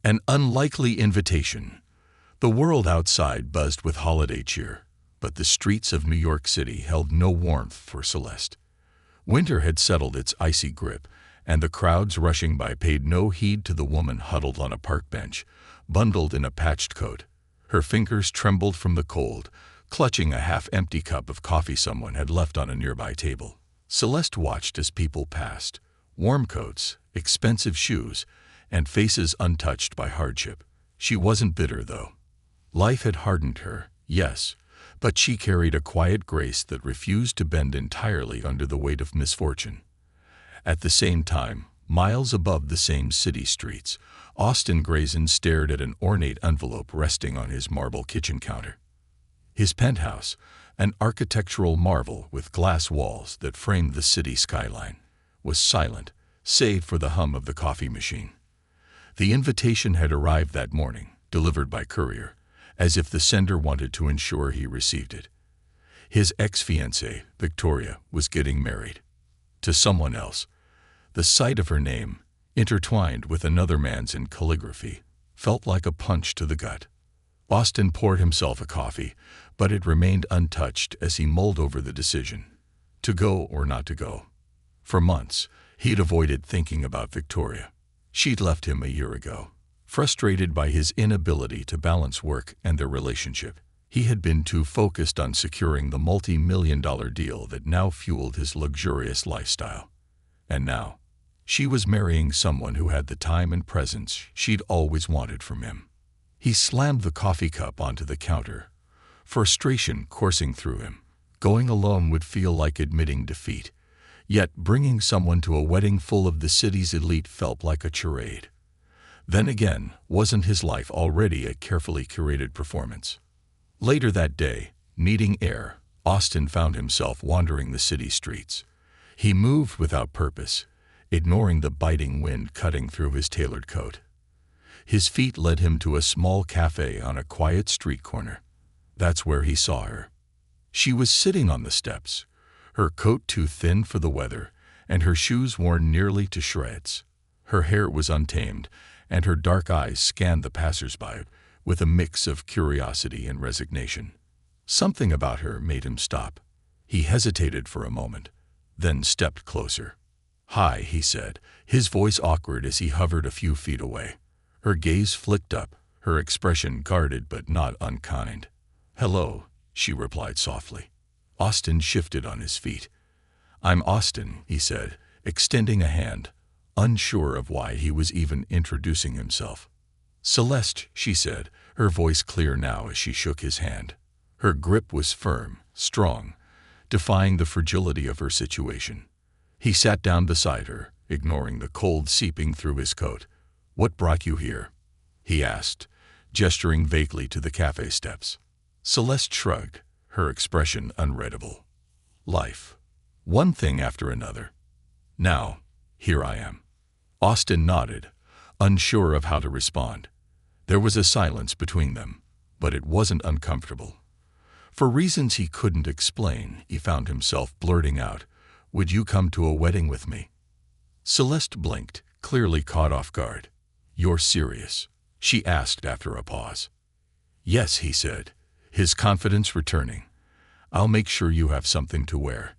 An unlikely invitation. The world outside buzzed with holiday cheer, but the streets of New York City held no warmth for Celeste. Winter had settled its icy grip, and the crowds rushing by paid no heed to the woman huddled on a park bench, bundled in a patched coat. Her fingers trembled from the cold, clutching a half-empty cup of coffee someone had left on a nearby table. Celeste watched as people passed, warm coats, expensive shoes, and faces untouched by hardship. She wasn't bitter, though. Life had hardened her, yes, but she carried a quiet grace that refused to bend entirely under the weight of misfortune. At the same time, miles above the same city streets, Austin Grayson stared at an ornate envelope resting on his marble kitchen counter. His penthouse, an architectural marvel with glass walls that framed the city skyline, was silent, save for the hum of the coffee machine. The invitation had arrived that morning, delivered by courier, as if the sender wanted to ensure he received it. His ex-fiancée, Victoria, was getting married. To someone else. The sight of her name, intertwined with another man's in calligraphy, felt like a punch to the gut. Austin poured himself a coffee, but it remained untouched as he mulled over the decision. To go or not to go. For months, he'd avoided thinking about Victoria. She'd left him a year ago. Frustrated by his inability to balance work and their relationship, he had been too focused on securing the multi-million-dollar deal that now fueled his luxurious lifestyle. And now, she was marrying someone who had the time and presence she'd always wanted from him. He slammed the coffee cup onto the counter, frustration coursing through him. Going alone would feel like admitting defeat, yet bringing someone to a wedding full of the city's elite felt like a charade. Then again, wasn't his life already a carefully curated performance? Later that day, needing air, Austin found himself wandering the city streets. He moved without purpose, ignoring the biting wind cutting through his tailored coat. His feet led him to a small cafe on a quiet street corner. That's where he saw her. She was sitting on the steps, her coat too thin for the weather, and her shoes worn nearly to shreds. Her hair was untamed, and her dark eyes scanned the passers-by with a mix of curiosity and resignation. Something about her made him stop. He hesitated for a moment, then stepped closer. "Hi," he said, his voice awkward as he hovered a few feet away. Her gaze flicked up, her expression guarded but not unkind. "Hello," she replied softly. Austin shifted on his feet. "I'm Austin," he said, extending a hand, unsure of why he was even introducing himself. "Celeste," she said, her voice clear now as she shook his hand. Her grip was firm, strong, defying the fragility of her situation. He sat down beside her, ignoring the cold seeping through his coat. "What brought you here?" he asked, gesturing vaguely to the cafe steps. Celeste shrugged, her expression unreadable. "Life. One thing after another. Now, here I am." Austin nodded, unsure of how to respond. There was a silence between them, but it wasn't uncomfortable. For reasons he couldn't explain, he found himself blurting out, "Would you come to a wedding with me?" Celeste blinked, clearly caught off guard. "You're serious?" she asked after a pause. "Yes," he said, his confidence returning. "I'll make sure you have something to wear,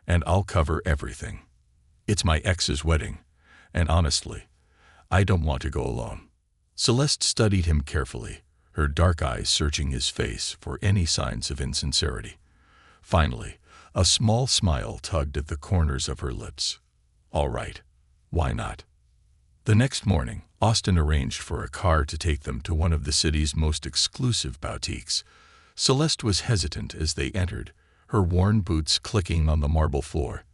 and I'll cover everything. It's my ex's wedding, and honestly, I don't want to go alone." Celeste studied him carefully, her dark eyes searching his face for any signs of insincerity. Finally, a small smile tugged at the corners of her lips. "All right, why not?" The next morning, Austin arranged for a car to take them to one of the city's most exclusive boutiques. Celeste was hesitant as they entered, her worn boots clicking on the marble floor.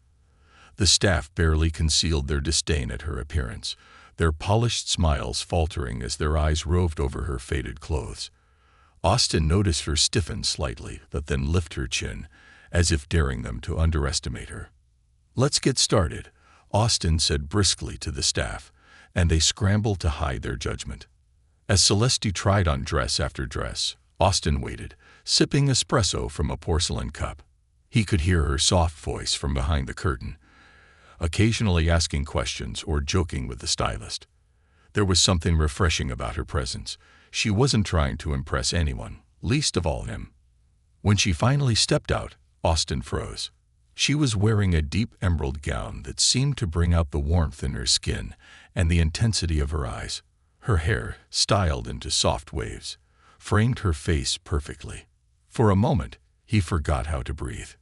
The staff barely concealed their disdain at her appearance, their polished smiles faltering as their eyes roved over her faded clothes. Austin noticed her stiffen slightly, but then lift her chin, as if daring them to underestimate her. "Let's get started," Austin said briskly to the staff, and they scrambled to hide their judgment. As Celeste tried on dress after dress, Austin waited, sipping espresso from a porcelain cup. He could hear her soft voice from behind the curtain, occasionally asking questions or joking with the stylist. There was something refreshing about her presence. She wasn't trying to impress anyone, least of all him. When she finally stepped out, Austin froze. She was wearing a deep emerald gown that seemed to bring out the warmth in her skin and the intensity of her eyes. Her hair, styled into soft waves, framed her face perfectly. For a moment, he forgot how to breathe.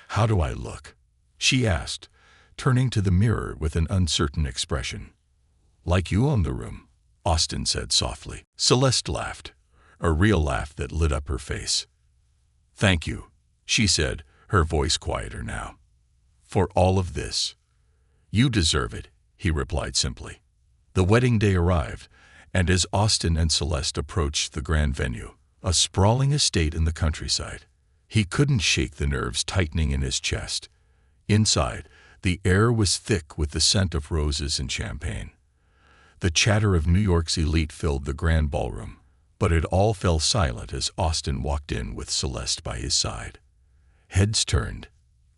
"How do I look?" she asked, turning to the mirror with an uncertain expression. "Like you own the room," Austin said softly. Celeste laughed, a real laugh that lit up her face. "Thank you," she said, her voice quieter now. "For all of this." "You deserve it," he replied simply. The wedding day arrived, and as Austin and Celeste approached the grand venue, a sprawling estate in the countryside, he couldn't shake the nerves tightening in his chest. Inside, the air was thick with the scent of roses and champagne. The chatter of New York's elite filled the grand ballroom, but it all fell silent as Austin walked in with Celeste by his side. Heads turned.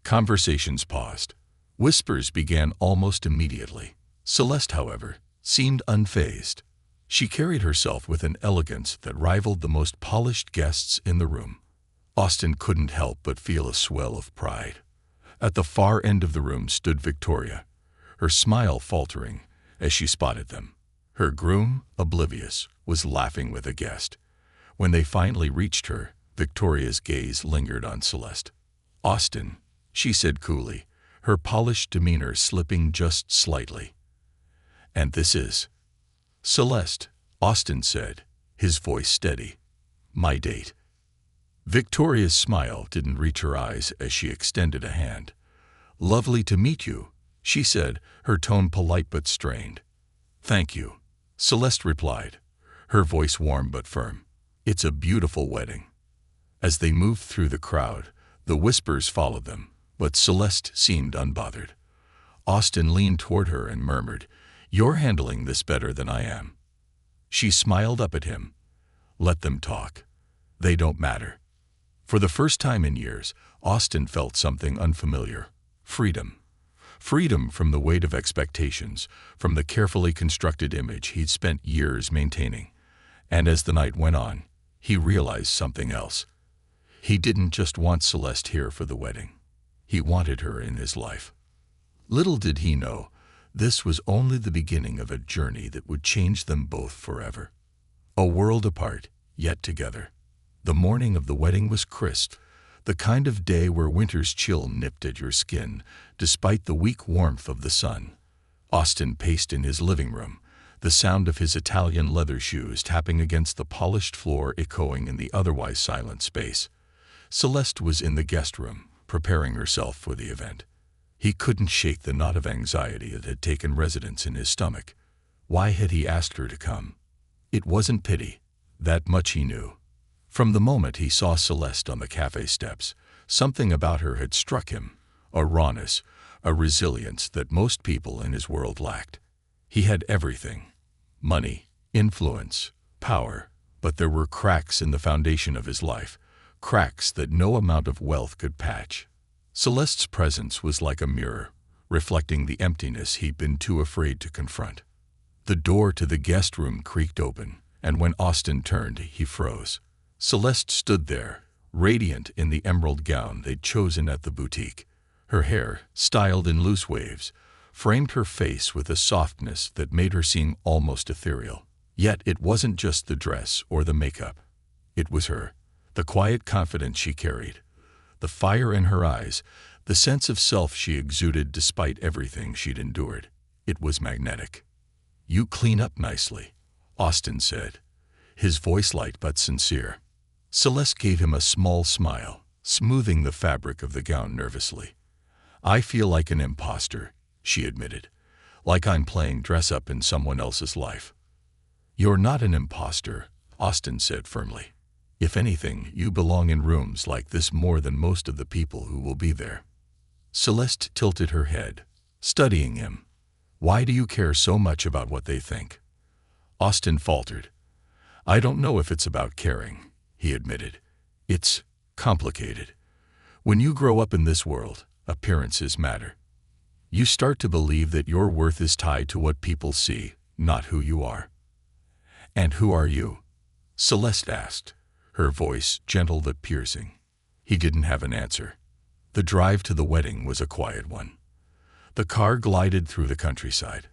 Conversations paused. Whispers began almost immediately. Celeste, however, seemed unfazed. She carried herself with an elegance that rivaled the most polished guests in the room. Austin couldn't help but feel a swell of pride. At the far end of the room stood Victoria, her smile faltering as she spotted them. Her groom, oblivious, was laughing with a guest. When they finally reached her, Victoria's gaze lingered on Celeste. "Austin," she said coolly, her polished demeanor slipping just slightly. "And this is—" "Celeste," Austin said, his voice steady. "My date." Victoria's smile didn't reach her eyes as she extended a hand. "Lovely to meet you," she said, her tone polite but strained. "Thank you," Celeste replied, her voice warm but firm. "It's a beautiful wedding." As they moved through the crowd, the whispers followed them, but Celeste seemed unbothered. Austin leaned toward her and murmured, "You're handling this better than I am." She smiled up at him. "Let them talk. They don't matter." For the first time in years, Austin felt something unfamiliar. Freedom. Freedom from the weight of expectations, from the carefully constructed image he'd spent years maintaining. And as the night went on, he realized something else. He didn't just want Celeste here for the wedding. He wanted her in his life. Little did he know, this was only the beginning of a journey that would change them both forever. A world apart, yet together. The morning of the wedding was crisp, the kind of day where winter's chill nipped at your skin, despite the weak warmth of the sun. Austin paced in his living room, the sound of his Italian leather shoes tapping against the polished floor echoing in the otherwise silent space. Celeste was in the guest room, preparing herself for the event. He couldn't shake the knot of anxiety that had taken residence in his stomach. Why had he asked her to come? It wasn't pity. That much he knew. From the moment he saw Celeste on the cafe steps, something about her had struck him, a rawness, a resilience that most people in his world lacked. He had everything: money, influence, power, but there were cracks in the foundation of his life, cracks that no amount of wealth could patch. Celeste's presence was like a mirror, reflecting the emptiness he'd been too afraid to confront. The door to the guest room creaked open, and when Austin turned, he froze. Celeste stood there, radiant in the emerald gown they'd chosen at the boutique. Her hair, styled in loose waves, framed her face with a softness that made her seem almost ethereal. Yet it wasn't just the dress or the makeup. It was her, the quiet confidence she carried, the fire in her eyes, the sense of self she exuded despite everything she'd endured. It was magnetic. "You clean up nicely," Austin said, his voice light but sincere. Celeste gave him a small smile, smoothing the fabric of the gown nervously. "I feel like an imposter," she admitted, "like I'm playing dress-up in someone else's life." "You're not an imposter," Austin said firmly. "If anything, you belong in rooms like this more than most of the people who will be there." Celeste tilted her head, studying him. "Why do you care so much about what they think?" Austin faltered. "I don't know if it's about caring," he admitted. "It's complicated. When you grow up in this world, appearances matter. You start to believe that your worth is tied to what people see, not who you are." "And who are you?" Celeste asked, her voice gentle but piercing. He didn't have an answer. The drive to the wedding was a quiet one. The car glided through the countryside,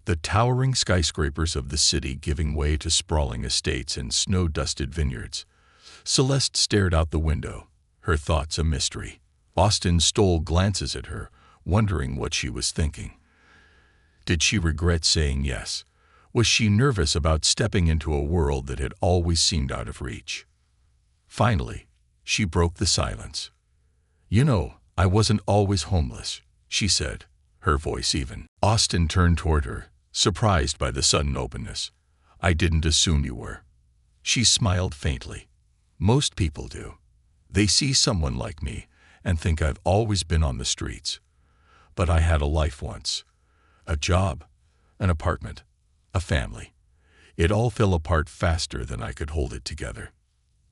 the towering skyscrapers of the city giving way to sprawling estates and snow-dusted vineyards. Celeste stared out the window, her thoughts a mystery. Austin stole glances at her, wondering what she was thinking. Did she regret saying yes? Was she nervous about stepping into a world that had always seemed out of reach? Finally, she broke the silence. "You know, I wasn't always homeless," she said, her voice even. Austin turned toward her, surprised by the sudden openness. "I didn't assume you were." She smiled faintly. "Most people do. They see someone like me and think I've always been on the streets. But I had a life once. A job, an apartment, a family. It all fell apart faster than I could hold it together."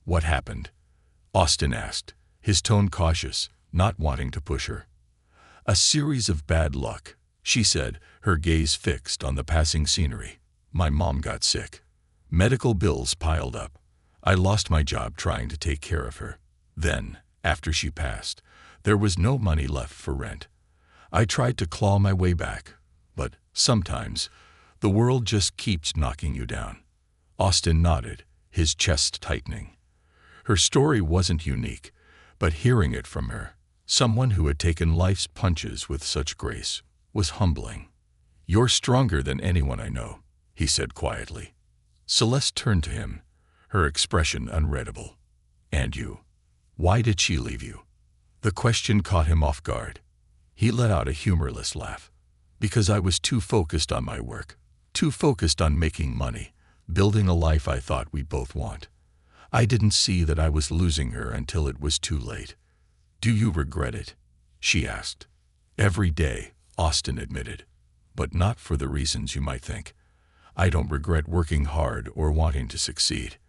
"What happened?" Austin asked, his tone cautious, not wanting to push her. "A series of bad luck," she said, her gaze fixed on the passing scenery. "My mom got sick. Medical bills piled up. I lost my job trying to take care of her. Then, after she passed, there was no money left for rent. I tried to claw my way back, but sometimes the world just keeps knocking you down." Austin nodded, his chest tightening. Her story wasn't unique, but hearing it from her, someone who had taken life's punches with such grace, was humbling. "You're stronger than anyone I know," he said quietly. Celeste turned to him, her expression unreadable. "And you? Why did she leave you?" The question caught him off guard. He let out a humorless laugh. "Because I was too focused on my work, too focused on making money, building a life I thought we both want. I didn't see that I was losing her until it was too late." "Do you regret it?" she asked. "Every day," Austin admitted, "but not for the reasons you might think. I don't regret working hard or wanting to succeed.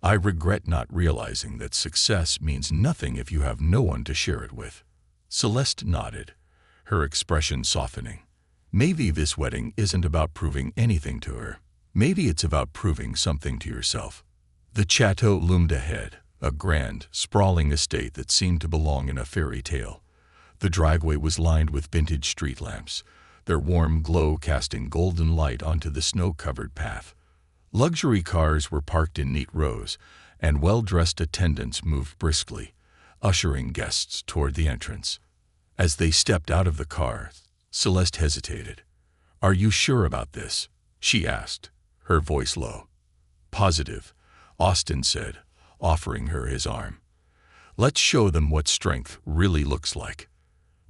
I regret not realizing that success means nothing if you have no one to share it with." Celeste nodded, her expression softening. Maybe this wedding isn't about proving anything to her. Maybe it's about proving something to yourself. The chateau loomed ahead, a grand, sprawling estate that seemed to belong in a fairy tale. The driveway was lined with vintage street lamps, their warm glow casting golden light onto the snow-covered path. Luxury cars were parked in neat rows, and well-dressed attendants moved briskly, ushering guests toward the entrance. As they stepped out of the car, Celeste hesitated. "Are you sure about this?" she asked, her voice low. "Positive," Austin said, offering her his arm. "Let's show them what strength really looks like."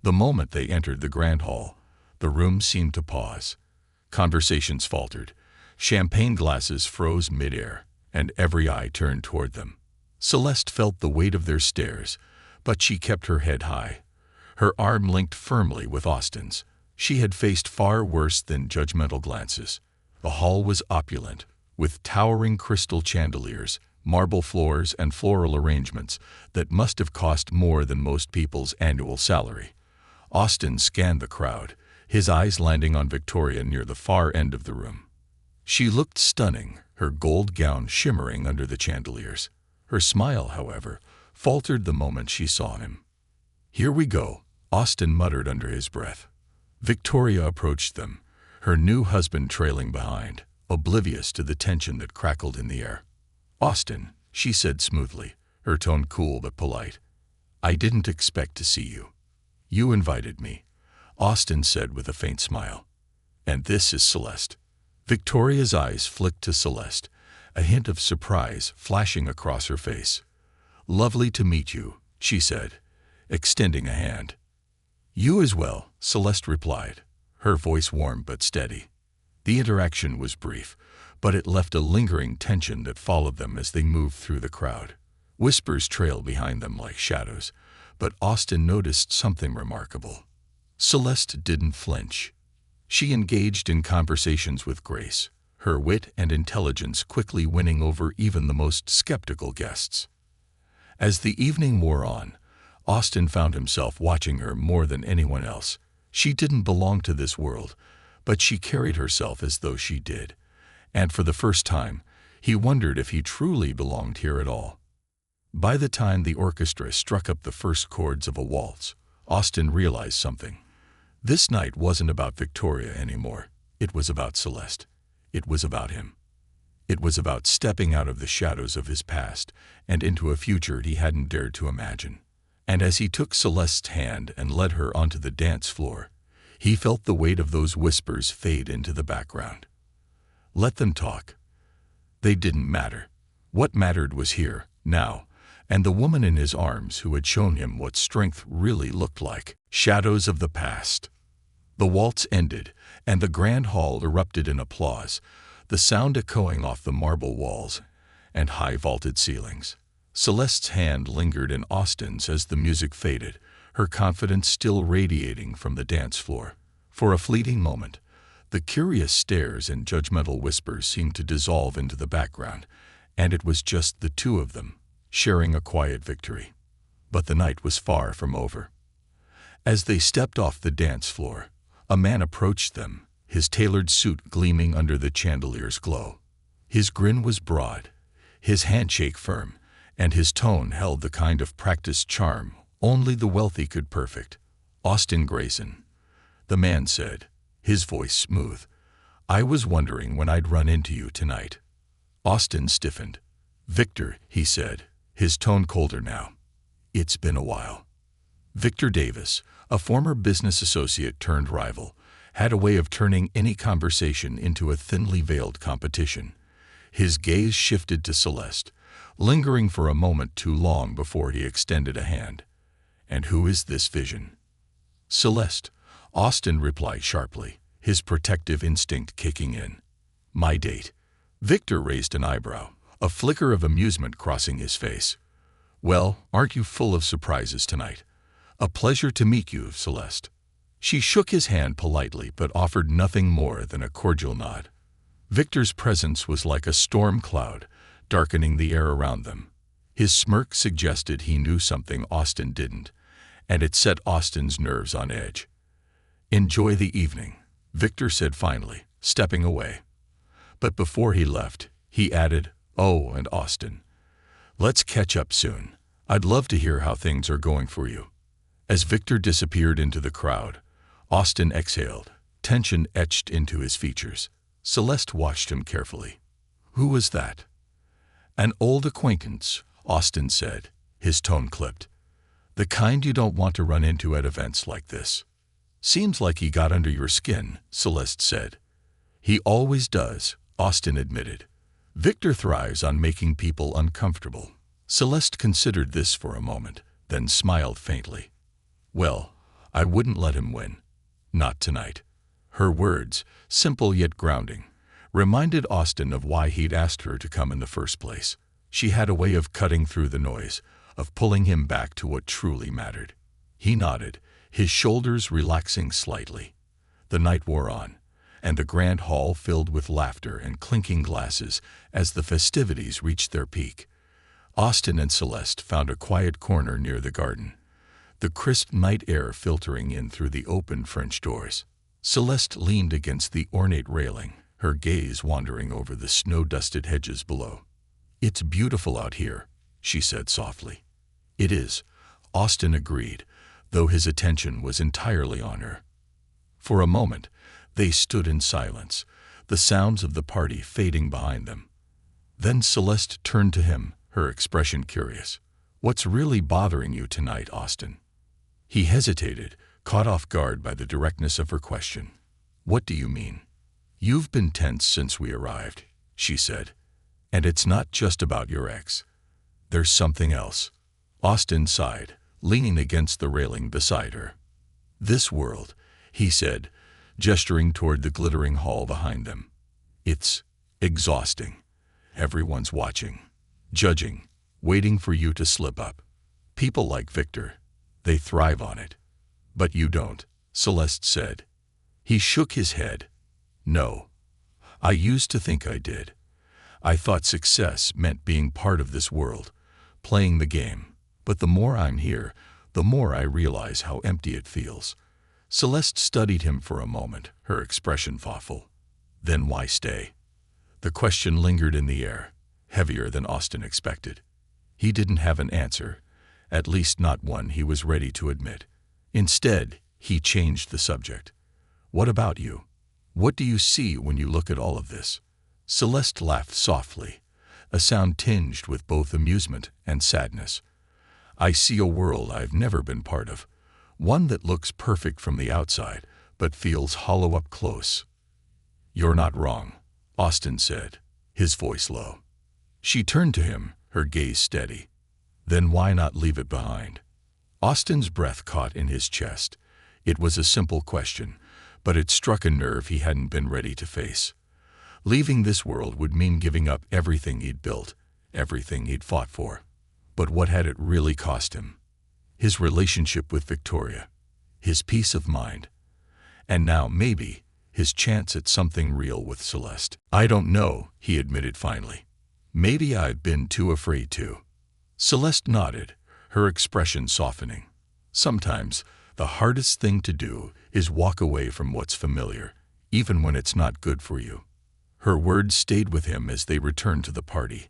The moment they entered the grand hall, the room seemed to pause. Conversations faltered. Champagne glasses froze midair, and every eye turned toward them. Celeste felt the weight of their stares, but she kept her head high, her arm linked firmly with Austin's. She had faced far worse than judgmental glances. The hall was opulent, with towering crystal chandeliers, marble floors, and floral arrangements that must have cost more than most people's annual salary. Austin scanned the crowd, his eyes landing on Victoria near the far end of the room. She looked stunning, her gold gown shimmering under the chandeliers. Her smile, however, faltered the moment she saw him. "Here we go," Austin muttered under his breath. Victoria approached them, her new husband trailing behind, oblivious to the tension that crackled in the air. "Austin," she said smoothly, her tone cool but polite. "I didn't expect to see you." "You invited me," Austin said with a faint smile. "And this is Celeste." Victoria's eyes flicked to Celeste, a hint of surprise flashing across her face. "Lovely to meet you," she said, extending a hand. "You as well," Celeste replied, her voice warm but steady. The interaction was brief, but it left a lingering tension that followed them as they moved through the crowd. Whispers trailed behind them like shadows, but Austin noticed something remarkable. Celeste didn't flinch. She engaged in conversations with grace, her wit and intelligence quickly winning over even the most skeptical guests. As the evening wore on, Austin found himself watching her more than anyone else. She didn't belong to this world, but she carried herself as though she did. And for the first time, he wondered if he truly belonged here at all. By the time the orchestra struck up the first chords of a waltz, Austin realized something. This night wasn't about Victoria anymore. It was about Celeste. It was about him. It was about stepping out of the shadows of his past and into a future he hadn't dared to imagine. And as he took Celeste's hand and led her onto the dance floor, he felt the weight of those whispers fade into the background. Let them talk. They didn't matter. What mattered was here, now, and the woman in his arms who had shown him what strength really looked like. Shadows of the past. The waltz ended, and the grand hall erupted in applause, the sound echoing off the marble walls and high-vaulted ceilings. Celeste's hand lingered in Austin's as the music faded, her confidence still radiating from the dance floor. For a fleeting moment, the curious stares and judgmental whispers seemed to dissolve into the background, and it was just the two of them, sharing a quiet victory. But the night was far from over. As they stepped off the dance floor, a man approached them, his tailored suit gleaming under the chandelier's glow. His grin was broad, his handshake firm, and his tone held the kind of practiced charm only the wealthy could perfect. "Austin Grayson," the man said, his voice smooth. "I was wondering when I'd run into you tonight." Austin stiffened. "Victor," he said, his tone colder now. "It's been a while." Victor Davis, a former business associate turned rival, had a way of turning any conversation into a thinly veiled competition. His gaze shifted to Celeste, lingering for a moment too long before he extended a hand. "And who is this vision?" "Celeste," Austin replied sharply, his protective instinct kicking in. "My date." Victor raised an eyebrow, a flicker of amusement crossing his face. "Well, aren't you full of surprises tonight? A pleasure to meet you, Celeste." She shook his hand politely but offered nothing more than a cordial nod. Victor's presence was like a storm cloud, darkening the air around them. His smirk suggested he knew something Austin didn't, and it set Austin's nerves on edge. "Enjoy the evening," Victor said finally, stepping away. But before he left, he added, "Oh, and Austin, let's catch up soon. I'd love to hear how things are going for you." As Victor disappeared into the crowd, Austin exhaled, tension etched into his features. Celeste watched him carefully. "Who was that?" "An old acquaintance," Austin said, his tone clipped. "The kind you don't want to run into at events like this." "Seems like he got under your skin," Celeste said. "He always does," Austin admitted. "Victor thrives on making people uncomfortable." Celeste considered this for a moment, then smiled faintly. "Well, I wouldn't let him win. Not tonight." Her words, simple yet grounding, reminded Austin of why he'd asked her to come in the first place. She had a way of cutting through the noise, of pulling him back to what truly mattered. He nodded, his shoulders relaxing slightly. The night wore on, and the grand hall filled with laughter and clinking glasses as the festivities reached their peak. Austin and Celeste found a quiet corner near the garden, the crisp night air filtering in through the open French doors. Celeste leaned against the ornate railing, her gaze wandering over the snow-dusted hedges below. "It's beautiful out here," she said softly. "It is," Austin agreed, though his attention was entirely on her. For a moment, they stood in silence, the sounds of the party fading behind them. Then Celeste turned to him, her expression curious. "What's really bothering you tonight, Austin?" He hesitated, caught off guard by the directness of her question. "What do you mean?" "You've been tense since we arrived," she said. "And it's not just about your ex. There's something else." Austin sighed, leaning against the railing beside her. "This world," he said, gesturing toward the glittering hall behind them. "It's exhausting. Everyone's watching, judging, waiting for you to slip up. People like Victor, they thrive on it. But you don't," Celeste said. He shook his head. "No. I used to think I did. I thought success meant being part of this world, playing the game. But the more I'm here, the more I realize how empty it feels. Celeste studied him for a moment, her expression thoughtful. Then why stay? The question lingered in the air, heavier than Austin expected. He didn't have an answer, at least not one he was ready to admit. Instead, he changed the subject. What about you? What do you see when you look at all of this? Celeste laughed softly, a sound tinged with both amusement and sadness. I see a world I've never been part of, one that looks perfect from the outside, but feels hollow up close. You're not wrong, Austin said, his voice low. She turned to him, her gaze steady. Then why not leave it behind? Austin's breath caught in his chest. It was a simple question, but it struck a nerve he hadn't been ready to face. Leaving this world would mean giving up everything he'd built, everything he'd fought for. But what had it really cost him? His relationship with Victoria, his peace of mind, and now, maybe, his chance at something real with Celeste. I don't know, he admitted finally. Maybe I've been too afraid to. Celeste nodded, her expression softening. Sometimes, the hardest thing to do is walk away from what's familiar, even when it's not good for you. Her words stayed with him as they returned to the party,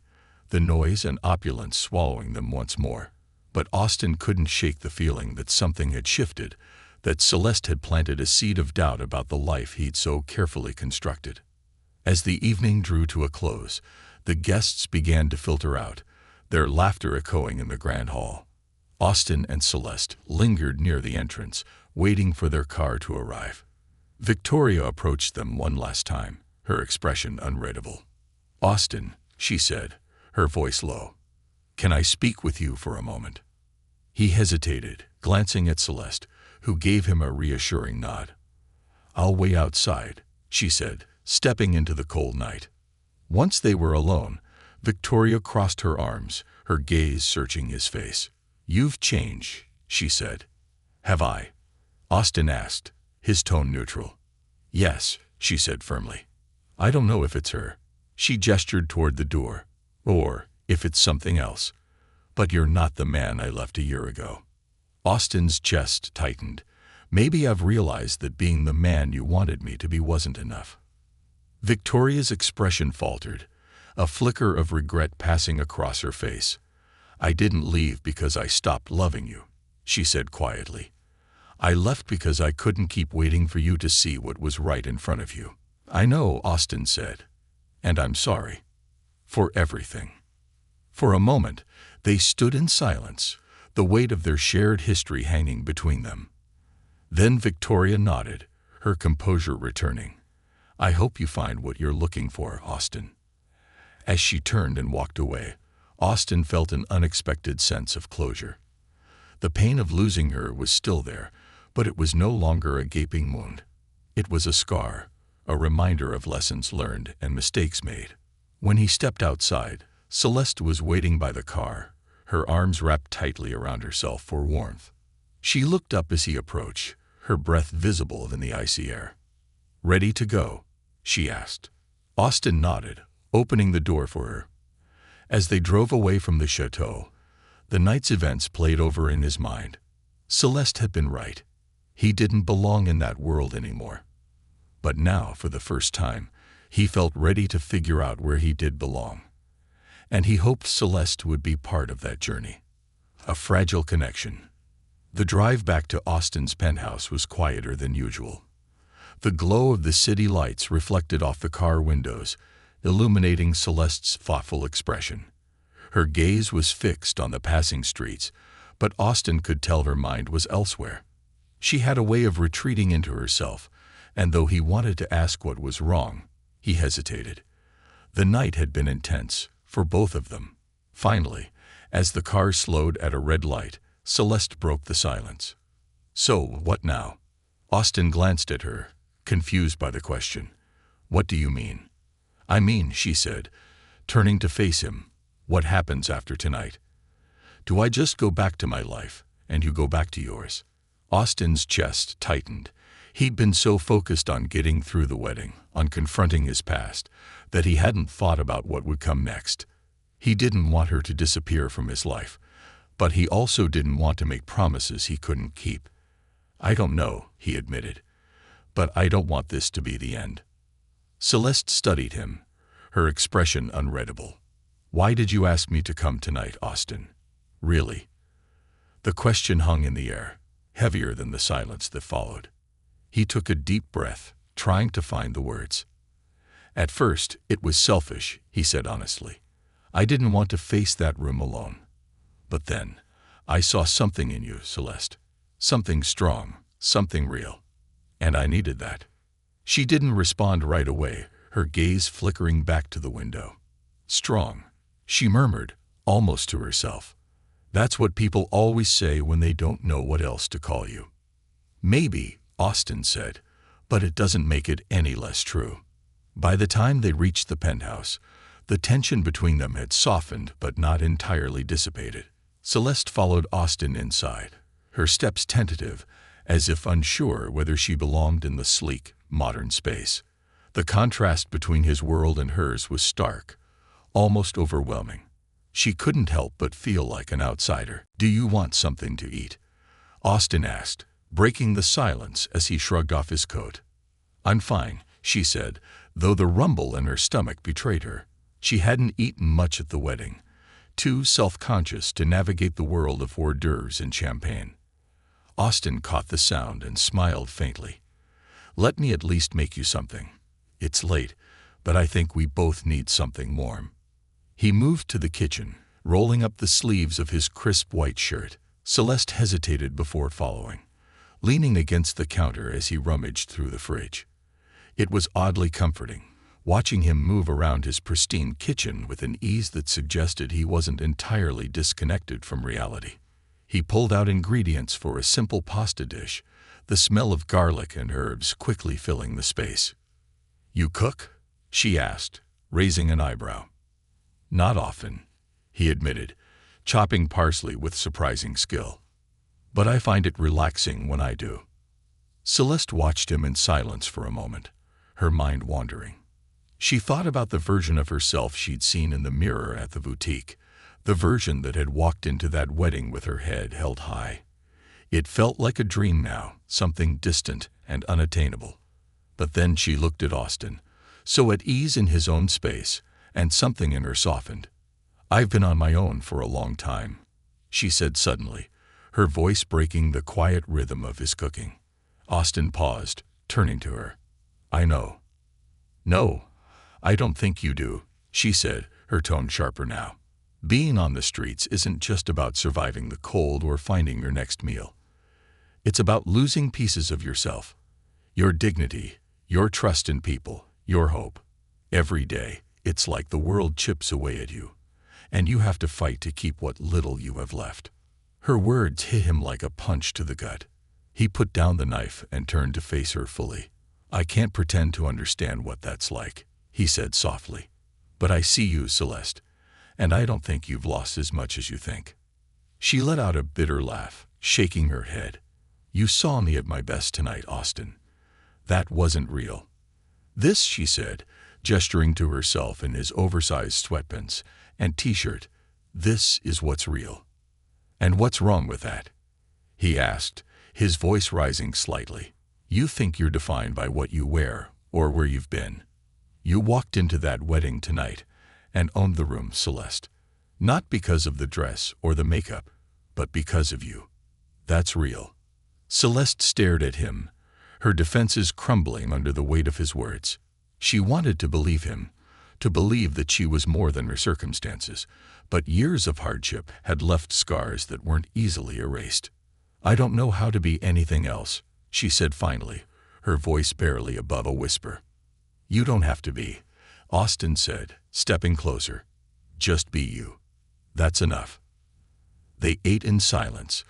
the noise and opulence swallowing them once more. But Austin couldn't shake the feeling that something had shifted, that Celeste had planted a seed of doubt about the life he'd so carefully constructed. As the evening drew to a close, the guests began to filter out, their laughter echoing in the grand hall. Austin and Celeste lingered near the entrance, waiting for their car to arrive. Victoria approached them one last time, her expression unreadable. Austin, she said, her voice low. Can I speak with you for a moment? He hesitated, glancing at Celeste, who gave him a reassuring nod. I'll wait outside, she said, stepping into the cold night. Once they were alone, Victoria crossed her arms, her gaze searching his face. You've changed, she said. Have I? Austin asked, his tone neutral. Yes, she said firmly. I don't know if it's her. She gestured toward the door. Or if it's something else. But you're not the man I left a year ago. Austin's chest tightened. Maybe I've realized that being the man you wanted me to be wasn't enough. Victoria's expression faltered, a flicker of regret passing across her face. I didn't leave because I stopped loving you, she said quietly. I left because I couldn't keep waiting for you to see what was right in front of you. I know, Austin said, and I'm sorry. For everything. For a moment, they stood in silence, the weight of their shared history hanging between them. Then Victoria nodded, her composure returning. I hope you find what you're looking for, Austin. As she turned and walked away, Austin felt an unexpected sense of closure. The pain of losing her was still there, but it was no longer a gaping wound. It was a scar, a reminder of lessons learned and mistakes made. When he stepped outside, Celeste was waiting by the car, her arms wrapped tightly around herself for warmth. She looked up as he approached, her breath visible in the icy air. Ready to go? She asked. Austin nodded, opening the door for her. As they drove away from the chateau, the night's events played over in his mind. Celeste had been right. He didn't belong in that world anymore. But now, for the first time, he felt ready to figure out where he did belong. And he hoped Celeste would be part of that journey. A fragile connection. The drive back to Austin's penthouse was quieter than usual. The glow of the city lights reflected off the car windows, illuminating Celeste's thoughtful expression. Her gaze was fixed on the passing streets, but Austin could tell her mind was elsewhere. She had a way of retreating into herself, and though he wanted to ask what was wrong, he hesitated. The night had been intense, for both of them. Finally, as the car slowed at a red light, Celeste broke the silence. So, what now? Austin glanced at her, confused by the question. What do you mean? I mean, she said, turning to face him, what happens after tonight? Do I just go back to my life, and you go back to yours? Austin's chest tightened. He'd been so focused on getting through the wedding, on confronting his past, that he hadn't thought about what would come next. He didn't want her to disappear from his life, but he also didn't want to make promises he couldn't keep. I don't know, he admitted, but I don't want this to be the end. Celeste studied him, her expression unreadable. Why did you ask me to come tonight, Austin? Really? The question hung in the air, heavier than the silence that followed. He took a deep breath, trying to find the words. At first, it was selfish, he said honestly. I didn't want to face that room alone. But then, I saw something in you, Celeste. Something strong, something real. And I needed that. She didn't respond right away, her gaze flickering back to the window. Strong, she murmured, almost to herself. That's what people always say when they don't know what else to call you. Maybe, Austin said, but it doesn't make it any less true. By the time they reached the penthouse, the tension between them had softened but not entirely dissipated. Celeste followed Austin inside, her steps tentative, as if unsure whether she belonged in the sleek, modern space. The contrast between his world and hers was stark, almost overwhelming. She couldn't help but feel like an outsider. Do you want something to eat? Austin asked, breaking the silence as he shrugged off his coat. I'm fine, she said, though the rumble in her stomach betrayed her. She hadn't eaten much at the wedding, too self-conscious to navigate the world of hors d'oeuvres and champagne. Austin caught the sound and smiled faintly. Let me at least make you something. It's late, but I think we both need something warm. He moved to the kitchen, rolling up the sleeves of his crisp white shirt. Celeste hesitated before following, leaning against the counter as he rummaged through the fridge. It was oddly comforting, watching him move around his pristine kitchen with an ease that suggested he wasn't entirely disconnected from reality. He pulled out ingredients for a simple pasta dish, the smell of garlic and herbs quickly filling the space. You cook? She asked, raising an eyebrow. Not often, he admitted, chopping parsley with surprising skill. But I find it relaxing when I do. Celeste watched him in silence for a moment, her mind wandering. She thought about the version of herself she'd seen in the mirror at the boutique, the version that had walked into that wedding with her head held high. It felt like a dream now, something distant and unattainable. But then she looked at Austin, so at ease in his own space, and something in her softened. I've been on my own for a long time, she said suddenly, her voice breaking the quiet rhythm of his cooking. Austin paused, turning to her. I know. No, I don't think you do, she said, her tone sharper now. Being on the streets isn't just about surviving the cold or finding your next meal. It's about losing pieces of yourself, your dignity, your trust in people, your hope. Every day, it's like the world chips away at you, and you have to fight to keep what little you have left. Her words hit him like a punch to the gut. He put down the knife and turned to face her fully. I can't pretend to understand what that's like, he said softly. But I see you, Celeste, and I don't think you've lost as much as you think. She let out a bitter laugh, shaking her head. You saw me at my best tonight, Austin. That wasn't real. This, she said, gesturing to herself in his oversized sweatpants and t-shirt, this is what's real. And what's wrong with that? He asked, his voice rising slightly. You think you're defined by what you wear or where you've been. You walked into that wedding tonight and owned the room, Celeste. Not because of the dress or the makeup, but because of you. That's real. Celeste stared at him, her defenses crumbling under the weight of his words. She wanted to believe him, to believe that she was more than her circumstances, but years of hardship had left scars that weren't easily erased. I don't know how to be anything else, she said finally, her voice barely above a whisper. You don't have to be, Austin said, stepping closer. Just be you. That's enough. They ate in silence,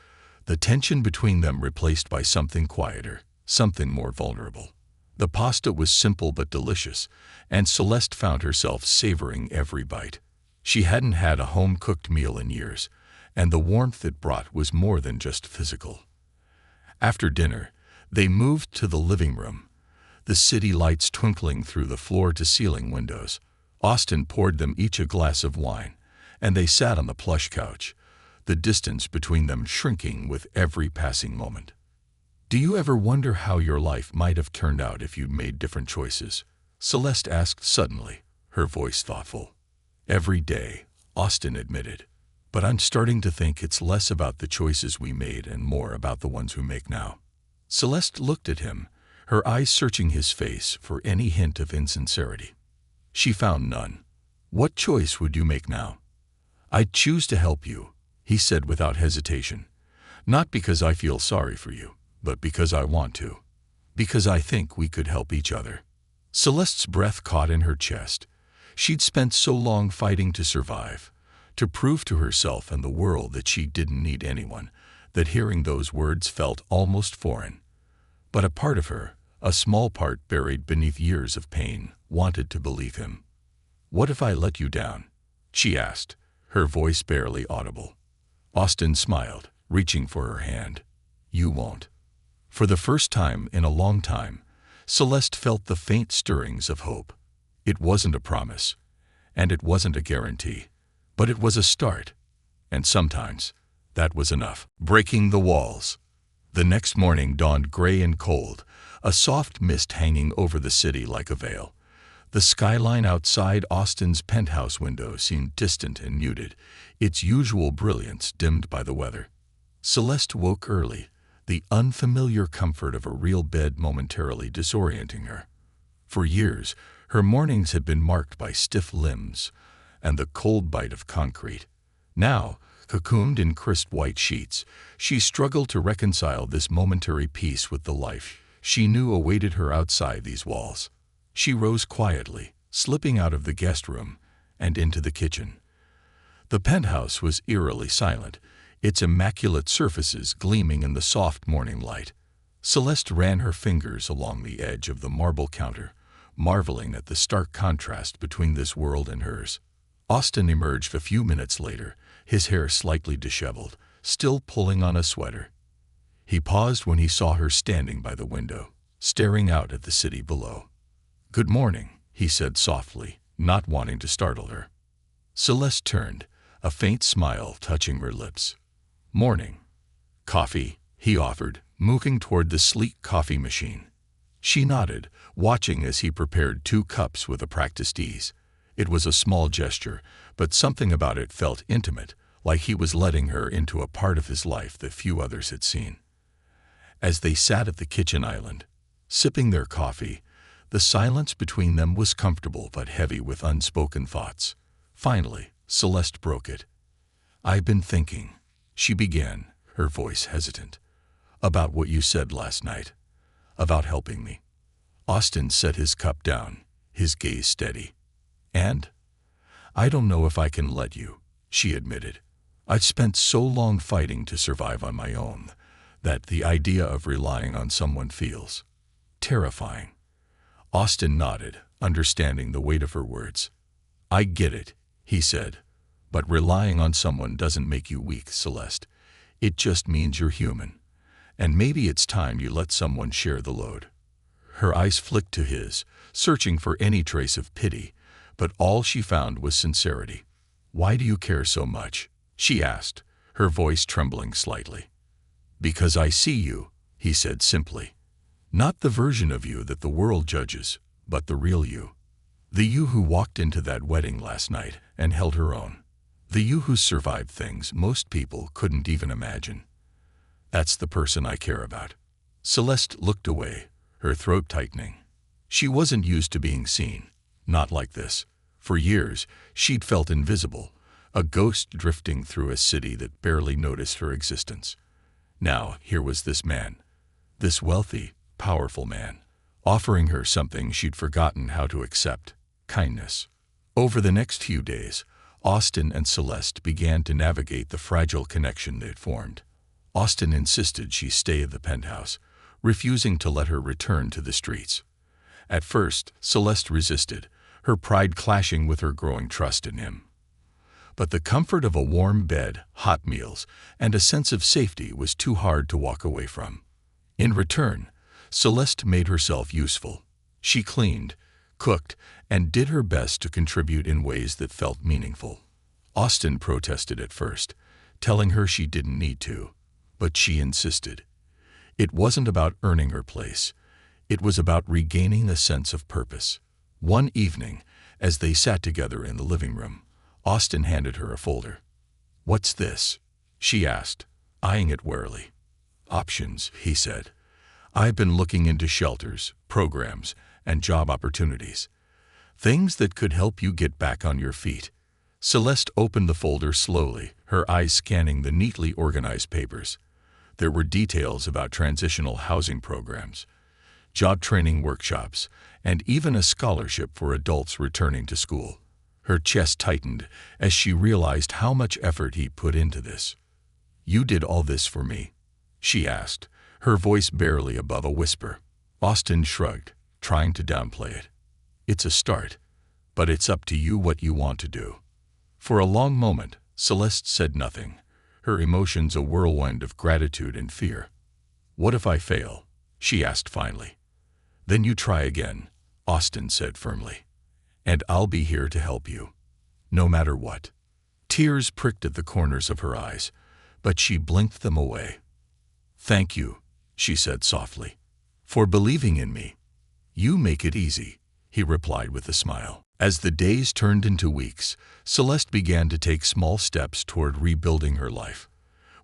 the tension between them replaced by something quieter, something more vulnerable. The pasta was simple but delicious, and Celeste found herself savoring every bite. She hadn't had a home-cooked meal in years, and the warmth it brought was more than just physical. After dinner, they moved to the living room, the city lights twinkling through the floor-to-ceiling windows. Austin poured them each a glass of wine, and they sat on the plush couch, the distance between them shrinking with every passing moment. Do you ever wonder how your life might have turned out if you'd made different choices? Celeste asked suddenly, her voice thoughtful. Every day, Austin admitted. But I'm starting to think it's less about the choices we made and more about the ones we make now. Celeste looked at him, her eyes searching his face for any hint of insincerity. She found none. What choice would you make now? I'd choose to help you, he said without hesitation. Not because I feel sorry for you, but because I want to. Because I think we could help each other. Celeste's breath caught in her chest. She'd spent so long fighting to survive, to prove to herself and the world that she didn't need anyone, that hearing those words felt almost foreign. But a part of her, a small part buried beneath years of pain, wanted to believe him. What if I let you down? She asked, her voice barely audible. Austin smiled, reaching for her hand. You won't. For the first time in a long time, Celeste felt the faint stirrings of hope. It wasn't a promise, and it wasn't a guarantee, but it was a start. And sometimes, that was enough. Breaking the walls. The next morning dawned gray and cold, a soft mist hanging over the city like a veil. The skyline outside Austin's penthouse window seemed distant and muted, its usual brilliance dimmed by the weather. Celeste woke early, the unfamiliar comfort of a real bed momentarily disorienting her. For years, her mornings had been marked by stiff limbs and the cold bite of concrete. Now, cocooned in crisp white sheets, she struggled to reconcile this momentary peace with the life she knew awaited her outside these walls. She rose quietly, slipping out of the guest room and into the kitchen. The penthouse was eerily silent, its immaculate surfaces gleaming in the soft morning light. Celeste ran her fingers along the edge of the marble counter, marveling at the stark contrast between this world and hers. Austin emerged a few minutes later, his hair slightly disheveled, still pulling on a sweater. He paused when he saw her standing by the window, staring out at the city below. Good morning, he said softly, not wanting to startle her. Celeste turned, a faint smile touching her lips. Morning. Coffee, he offered, moving toward the sleek coffee machine. She nodded, watching as he prepared 2 cups with a practiced ease. It was a small gesture, but something about it felt intimate, like he was letting her into a part of his life that few others had seen. As they sat at the kitchen island, sipping their coffee, the silence between them was comfortable but heavy with unspoken thoughts. Finally, Celeste broke it. I've been thinking, she began, her voice hesitant, about what you said last night. About helping me. Austin set his cup down, his gaze steady. And? I don't know if I can let you, she admitted. I've spent so long fighting to survive on my own that the idea of relying on someone feels terrifying. Austin nodded, understanding the weight of her words. I get it, he said, but relying on someone doesn't make you weak, Celeste. It just means you're human. And maybe it's time you let someone share the load. Her eyes flicked to his, searching for any trace of pity, but all she found was sincerity. Why do you care so much? She asked, her voice trembling slightly. Because I see you, he said simply. Not the version of you that the world judges, but the real you. The you who walked into that wedding last night and held her own. The you who survived things most people couldn't even imagine. That's the person I care about. Celeste looked away, her throat tightening. She wasn't used to being seen, not like this. For years, she'd felt invisible, a ghost drifting through a city that barely noticed her existence. Now, here was this man, this wealthy, powerful man, offering her something she'd forgotten how to accept, kindness. Over the next few days, Austin and Celeste began to navigate the fragile connection they'd formed. Austin insisted she stay at the penthouse, refusing to let her return to the streets. At first, Celeste resisted, her pride clashing with her growing trust in him. But the comfort of a warm bed, hot meals, and a sense of safety was too hard to walk away from. In return, Celeste made herself useful. She cleaned, cooked, and did her best to contribute in ways that felt meaningful. Austin protested at first, telling her she didn't need to. But she insisted. It wasn't about earning her place. It was about regaining a sense of purpose. One evening, as they sat together in the living room, Austin handed her a folder. "What's this?" she asked, eyeing it warily. "Options," he said. "I've been looking into shelters, programs, and job opportunities. Things that could help you get back on your feet." Celeste opened the folder slowly, her eyes scanning the neatly organized papers. There were details about transitional housing programs, job training workshops, and even a scholarship for adults returning to school. Her chest tightened as she realized how much effort he put into this. "You did all this for me?" she asked, her voice barely above a whisper. Austin shrugged, trying to downplay it. "It's a start, but it's up to you what you want to do." For a long moment, Celeste said nothing, her emotions a whirlwind of gratitude and fear. "What if I fail?" she asked finally. "Then you try again," Austin said firmly. "And I'll be here to help you, no matter what." Tears pricked at the corners of her eyes, but she blinked them away. "Thank you," she said softly, "for believing in me." "You make it easy," he replied with a smile. As the days turned into weeks, Celeste began to take small steps toward rebuilding her life.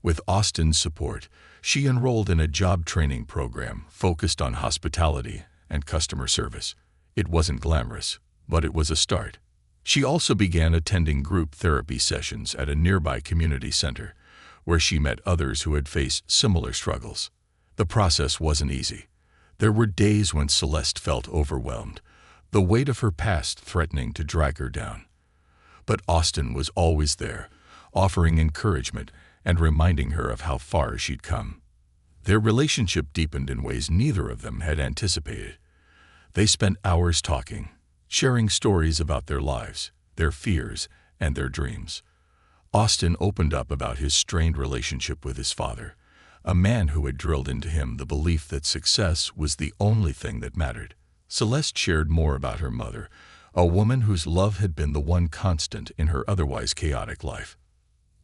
With Austin's support, she enrolled in a job training program focused on hospitality and customer service. It wasn't glamorous, but it was a start. She also began attending group therapy sessions at a nearby community center, where she met others who had faced similar struggles. The process wasn't easy. There were days when Celeste felt overwhelmed, the weight of her past threatening to drag her down. But Austin was always there, offering encouragement and reminding her of how far she'd come. Their relationship deepened in ways neither of them had anticipated. They spent hours talking, sharing stories about their lives, their fears, and their dreams. Austin opened up about his strained relationship with his father, a man who had drilled into him the belief that success was the only thing that mattered. Celeste shared more about her mother, a woman whose love had been the one constant in her otherwise chaotic life.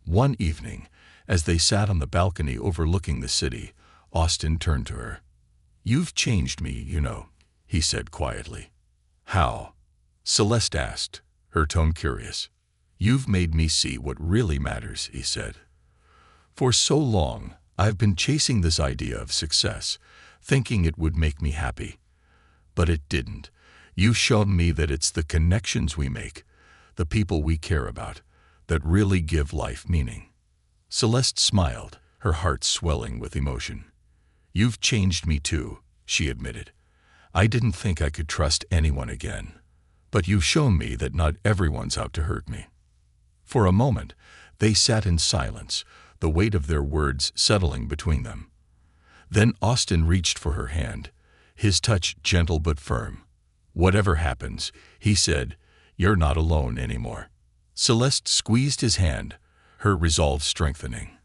One evening, as they sat on the balcony overlooking the city, Austin turned to her. "You've changed me, you know," he said quietly. "How?" Celeste asked, her tone curious. "You've made me see what really matters," he said. "For so long, I've been chasing this idea of success, thinking it would make me happy. But it didn't. You've shown me that it's the connections we make, the people we care about, that really give life meaning." Celeste smiled, her heart swelling with emotion. "You've changed me too," she admitted. "I didn't think I could trust anyone again. But you've shown me that not everyone's out to hurt me." For a moment, they sat in silence, the weight of their words settling between them. Then Austin reached for her hand, his touch gentle but firm. "Whatever happens," he said, "you're not alone anymore." Celeste squeezed his hand, her resolve strengthening.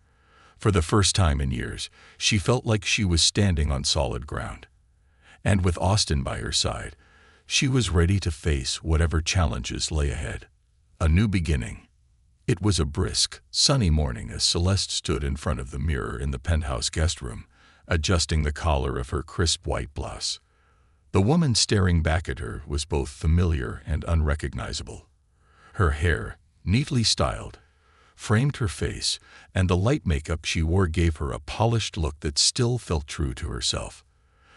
For the first time in years, she felt like she was standing on solid ground. And with Austin by her side, she was ready to face whatever challenges lay ahead. A new beginning. It was a brisk, sunny morning as Celeste stood in front of the mirror in the penthouse guest room, adjusting the collar of her crisp white blouse. The woman staring back at her was both familiar and unrecognizable. Her hair, neatly styled, framed her face, and the light makeup she wore gave her a polished look that still felt true to herself.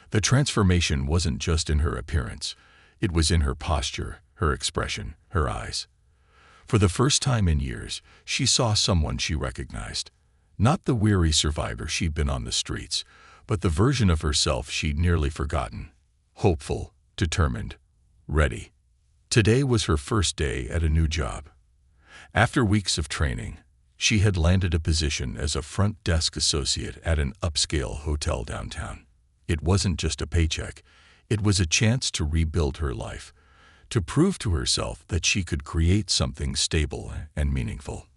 The transformation wasn't just in her appearance. It was in her posture, her expression, her eyes. For the first time in years, she saw someone she recognized. Not the weary survivor she'd been on the streets, but the version of herself she'd nearly forgotten. Hopeful, determined, ready. Today was her first day at a new job. After weeks of training, she had landed a position as a front desk associate at an upscale hotel downtown. It wasn't just a paycheck. It was a chance to rebuild her life, to prove to herself that she could create something stable and meaningful.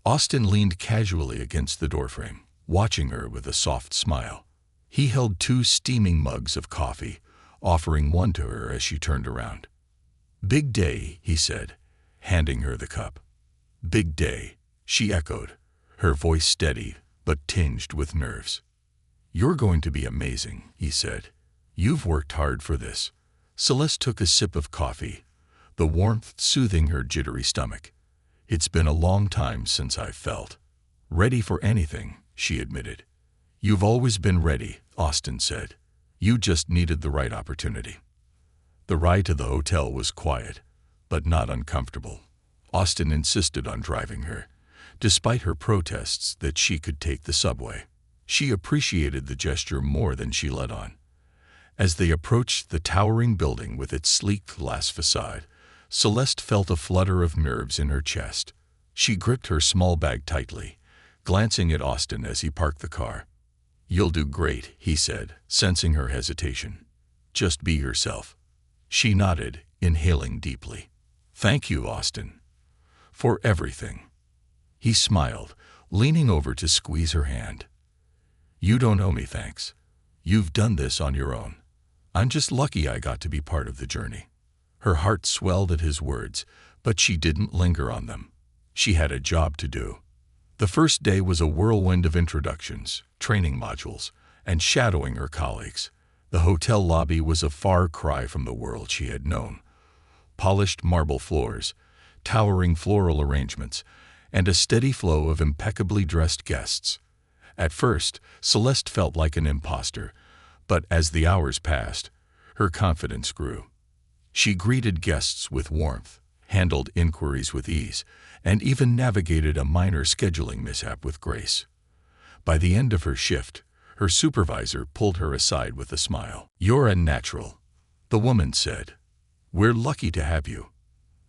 Austin leaned casually against the doorframe, watching her with a soft smile. He held 2 steaming mugs of coffee, offering one to her as she turned around. "Big day," he said, handing her the cup. "Big day," she echoed, her voice steady but tinged with nerves. "You're going to be amazing," he said. "You've worked hard for this." Celeste took a sip of coffee, the warmth soothing her jittery stomach. "It's been a long time since I've felt ready for anything," she admitted. "You've always been ready," Austin said. "You just needed the right opportunity." The ride to the hotel was quiet, but not uncomfortable. Austin insisted on driving her, despite her protests that she could take the subway. She appreciated the gesture more than she let on. As they approached the towering building with its sleek glass facade, Celeste felt a flutter of nerves in her chest. She gripped her small bag tightly, glancing at Austin as he parked the car. "You'll do great," he said, sensing her hesitation. "Just be yourself." She nodded, inhaling deeply. "Thank you, Austin, for everything." He smiled, leaning over to squeeze her hand. "You don't owe me thanks. You've done this on your own. I'm just lucky I got to be part of the journey." Her heart swelled at his words, but she didn't linger on them. She had a job to do. The first day was a whirlwind of introductions, training modules, and shadowing her colleagues. The hotel lobby was a far cry from the world she had known. Polished marble floors, towering floral arrangements, and a steady flow of impeccably dressed guests. At first, Celeste felt like an imposter, but as the hours passed, her confidence grew. She greeted guests with warmth, handled inquiries with ease, and even navigated a minor scheduling mishap with grace. By the end of her shift, her supervisor pulled her aside with a smile. "You're a natural," the woman said. "We're lucky to have you."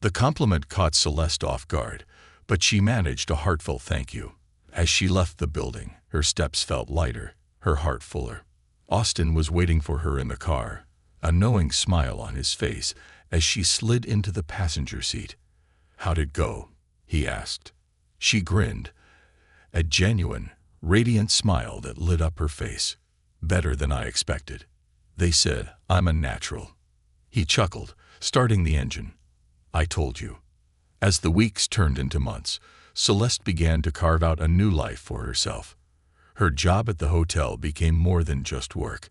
The compliment caught Celeste off guard, but she managed a heartfelt thank you. As she left the building, her steps felt lighter, her heart fuller. Austin was waiting for her in the car, a knowing smile on his face as she slid into the passenger seat. "How'd it go?" he asked. She grinned, a genuine, radiant smile that lit up her face. "Better than I expected. They said I'm a natural." He chuckled, starting the engine. "I told you." As the weeks turned into months, Celeste began to carve out a new life for herself. Her job at the hotel became more than just work.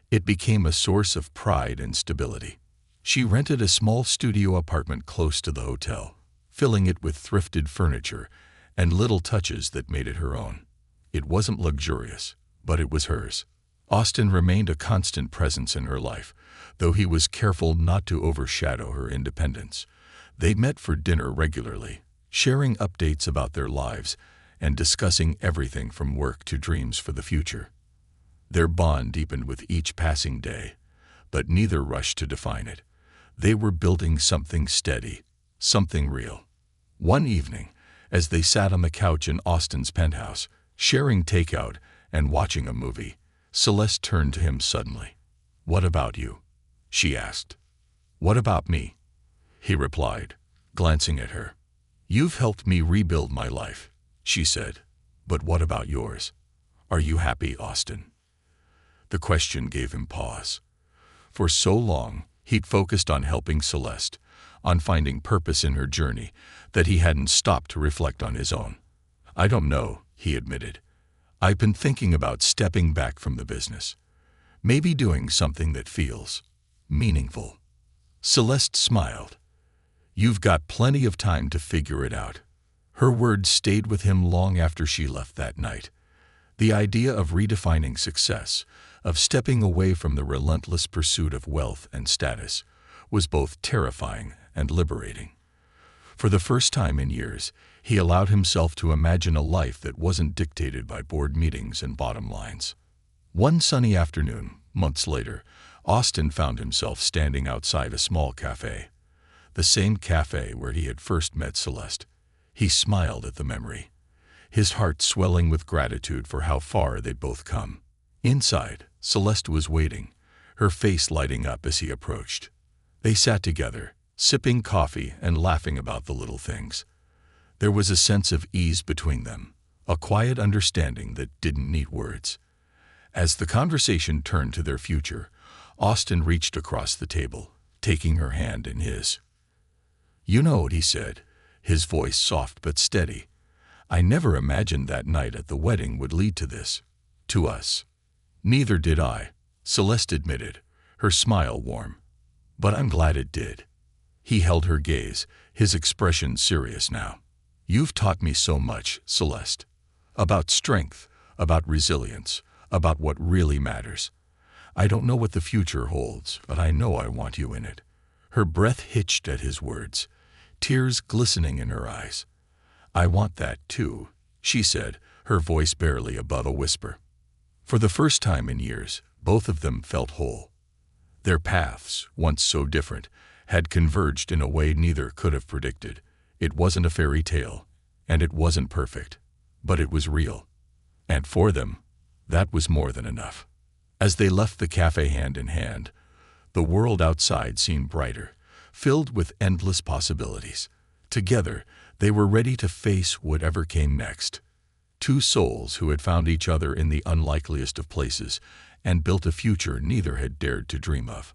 It became a source of pride and stability. She rented a small studio apartment close to the hotel, filling it with thrifted furniture and little touches that made it her own. It wasn't luxurious, but it was hers. Austin remained a constant presence in her life, though he was careful not to overshadow her independence. They met for dinner regularly, sharing updates about their lives and discussing everything from work to dreams for the future. Their bond deepened with each passing day, but neither rushed to define it. They were building something steady, something real. One evening, as they sat on the couch in Austin's penthouse, sharing takeout and watching a movie, Celeste turned to him suddenly. "What about you?" she asked. "What about me?" he replied, glancing at her. "You've helped me rebuild my life," she said. "But what about yours? Are you happy, Austin?" The question gave him pause. For so long, he'd focused on helping Celeste, on finding purpose in her journey, that he hadn't stopped to reflect on his own. "I don't know," he admitted. "I've been thinking about stepping back from the business. Maybe doing something that feels meaningful." Celeste smiled. "You've got plenty of time to figure it out." Her words stayed with him long after she left that night. The idea of redefining success, of stepping away from the relentless pursuit of wealth and status, was both terrifying and liberating. For the first time in years, he allowed himself to imagine a life that wasn't dictated by board meetings and bottom lines. One sunny afternoon, months later, Austin found himself standing outside a small cafe. The same cafe where he had first met Celeste. He smiled at the memory, his heart swelling with gratitude for how far they'd both come. Inside, Celeste was waiting, her face lighting up as he approached. They sat together, sipping coffee and laughing about the little things. There was a sense of ease between them, a quiet understanding that didn't need words. As the conversation turned to their future, Austin reached across the table, taking her hand in his. "You know," he said, his voice soft but steady, "I never imagined that night at the wedding would lead to this. To us." Neither did I, Celeste admitted, her smile warm. But I'm glad it did. He held her gaze, his expression serious now. You've taught me so much, Celeste. About strength, about resilience, about what really matters. I don't know what the future holds, but I know I want you in it. Her breath hitched at his words, tears glistening in her eyes. I want that too, she said, her voice barely above a whisper. For the first time in years, both of them felt whole. Their paths, once so different, had converged in a way neither could have predicted. It wasn't a fairy tale, and it wasn't perfect, but it was real. And for them, that was more than enough. As they left the cafe hand in hand, the world outside seemed brighter, filled with endless possibilities. Together, they were ready to face whatever came next. Two souls who had found each other in the unlikeliest of places and built a future neither had dared to dream of.